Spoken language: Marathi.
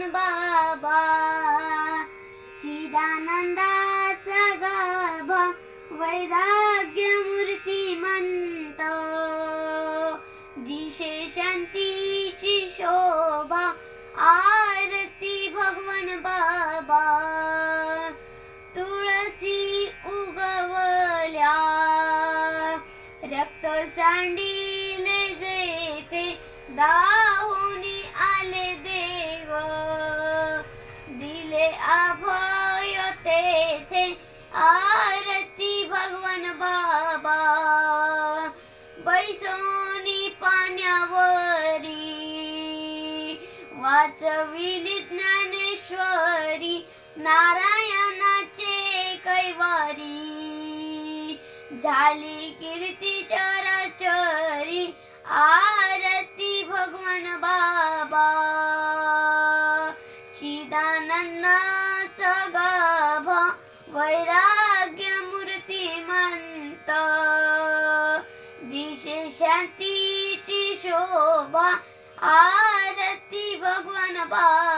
भगवान बाबा, चिदानंदाचा गाभा वैराग्य मूर्तिमंत, दिशे शांतीची शोभा आरती भगवान बाबा, तुळसी उगवल्या रक्त सांडिले जेथे, दाहोनी आले देव, दिले अभय तेथे आरती भगवान बाबा, बैसोनी पाण्यावरी वाचविली ज्ञानेश्वरी, नारायणाचे कैवारी, झाली कीर्ती चराचरी आरती भगवान बाबा, चिदानंदाचा गाभा वैराग्य मूर्तिमंत, दिशे शांतीची शोभा आरती भगवान बाबा.